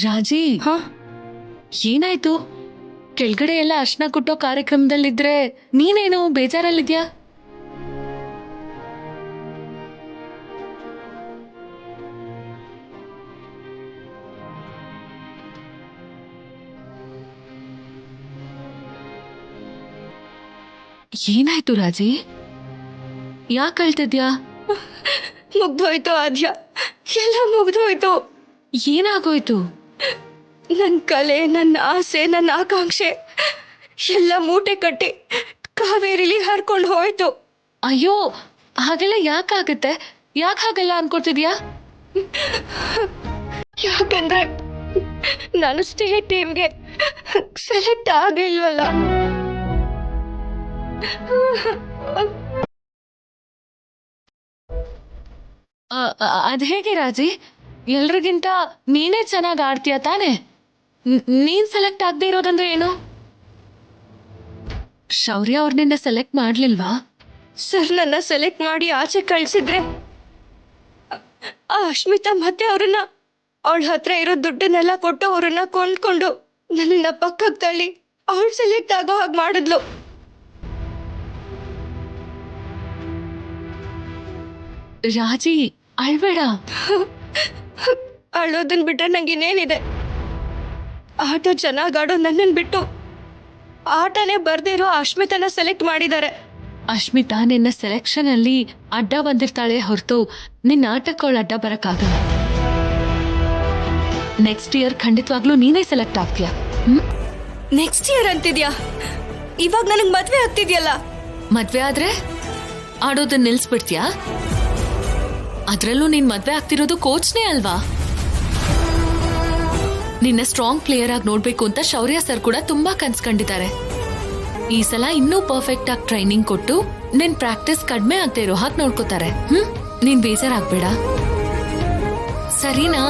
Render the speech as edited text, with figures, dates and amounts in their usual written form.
ರಾಜಿ, ಹಾ, ಏನಾಯ್ತು? ಕೆಳಗಡೆ ಎಲ್ಲ ಅರ್ಶನ ಕುಟ್ಟೋ ಕಾರ್ಯಕ್ರಮದಲ್ಲಿದ್ರೆ ನೀನೇನು ಬೇಜಾರಲ್ಲಿದ್ಯಾ? ಏನಾಯ್ತು ರಾಜಿ? ಯಾಕೆ ಅಳ್ತಿದ್ಯಾ? ಮುಗ್ದೋಯ್ತು ಆದ್ಯ, ಎಲ್ಲ ಮುಗ್ದೋಯ್ತು. ಏನಾಗೋಯ್ತು? ನನ್ನ ಕಲೆ, ನನ್ನ ಆಸೆ, ನನ್ನ ಆಕಾಂಕ್ಷೆ ಎಲ್ಲ ಮೂಟೆ ಕಟ್ಟಿ ಕಾವೇರಿಲಿ ಹರ್ಕೊಂಡು ಹೋಯ್ತು. ಅಯ್ಯೋ, ಹಾಗೆಲ್ಲ ಯಾಕಾಗತ್ತೆ? ಯಾಕೆ ಹಾಗೆಲ್ಲ ಅನ್ಕೊತಿದ್ಯಾ? ಯಾಕಂದ್ರೆ ನಾನು ಸ್ಟೇಟ್ ಟೀಮ್ಗೆ ಸೆಲೆಕ್ಟ್ ಆಗಿಲ್ವಲ್ಲ. ಅದ್ ಹೇಗೆ ರಾಜಿ? ಎಲ್ರಿಗಿಂತ ನೀನೇ ಚೆನ್ನಾಗಿ ಆಡ್ತೀಯ ತಾನೆ? ನೀನ್ ಸೆಲೆಕ್ಟ್ ಆಗದೆ ಇರೋದಂದ್ರೆ ಏನು? ಶೌರ್ಯ ಅವ್ರ ನಿನ್ನ ಸೆಲೆಕ್ಟ್ ಮಾಡ್ಲಿಲ್ವಾ? ಸರ್ ನನ್ನ ಸೆಲೆಕ್ಟ್ ಮಾಡಿ ಆಚೆ ಕಳ್ಸಿದ್ರೆ ಆ ಅಶ್ಮಿತಾ ಮತ್ತೆ ಅವರನ್ನ ಅವಳ ಹತ್ರ ಇರೋ ದುಡ್ಡನ್ನೆಲ್ಲ ಕೊಟ್ಟು ಅವ್ರನ್ನ ಕೊಂಡ್ಕೊಂಡು ನನ್ನ ಪಕ್ಕಕ್ಕೆ ತಳ್ಳಿ ಅವಳು ಸೆಲೆಕ್ಟ್ ಆಗೋ ಹಾಗೆ ಮಾಡಿದ್ಲು. ರಾಜಿ, ಅಳ್ಬೇಡ. ಅಳೋದನ್ ಬಿಟ್ರೆ ನಂಗೆ ಇನ್ನೇನಿದೆ? ಆಟ ಚೆನ್ನಾಗ್ ಆಡೋ ನನ್ನನ್ ಬಿಟ್ಟು ಆಟನೇ ಬರ್ದೇ ಇರೋ ಅಶ್ಮಿತನ ಸೆಲೆಕ್ಟ್ ಮಾಡಿದ್ದಾರೆ. ಅಶ್ಮಿತಾ ನಿನ್ನ ಸೆಲೆಕ್ಷನ್ ಅಲ್ಲಿ ಅಡ್ಡ ಬಂದಿರ್ತಾಳೆ ಹೊರತು ನಿನ್ನ ಆಟಕ್ಕೆ ಅವಳು ಅಡ್ಡ ಬರಕ್ಕಾಗಲ್ಲ. ನೆಕ್ಸ್ಟ್ ಇಯರ್ ಖಂಡಿತವಾಗ್ಲೂ ನೀನೇ ಸೆಲೆಕ್ಟ್ ಆಗ್ತೀಯ. ನೆಕ್ಸ್ಟ್ ಇಯರ್ ಅಂತಿದ್ಯಾ? ಇವಾಗ ನನಗ್ ಮದ್ವೆ ಆಗ್ತಿದ್ಯಲ್ಲ. ಮದ್ವೆ ಆದ್ರೆ ಆಡೋದನ್ನ ನಿಲ್ಸ್ಬಿಡ್ತೀಯಾ? ಅದ್ರಲ್ಲೂ ನೀನ್ ಮದ್ವೆ ಆಗ್ತಿರೋದು ಕೋಚ್ನೇ ಅಲ್ವಾ? ನಿನ್ನ ಸ್ಟ್ರಾಂಗ್ ಪ್ಲೇಯರ್ ಆಗಿ ನೋಡ್ಬೇಕು ಅಂತ ಶೌರ್ಯ ಸರ್ ಕೂಡ ತುಂಬಾ ಕನ್ಸ್ಕೊಂಡಿದ್ದಾರೆ. ಈ ಸಲ ಇನ್ನೂ ಪರ್ಫೆಕ್ಟ್ ಆಗಿ ಟ್ರೈನಿಂಗ್ ಕೊಟ್ಟು ನಿನ್ ಪ್ರಾಕ್ಟೀಸ್ ಕಡಿಮೆ ಆಗ್ತಾ ಇರೋ ಹಾಗೆ ನೋಡ್ಕೋತಾರೆ. ನೀನ್ ಬೇಜಾರಾಗ್ಬೇಡ, ಸರಿನಾ?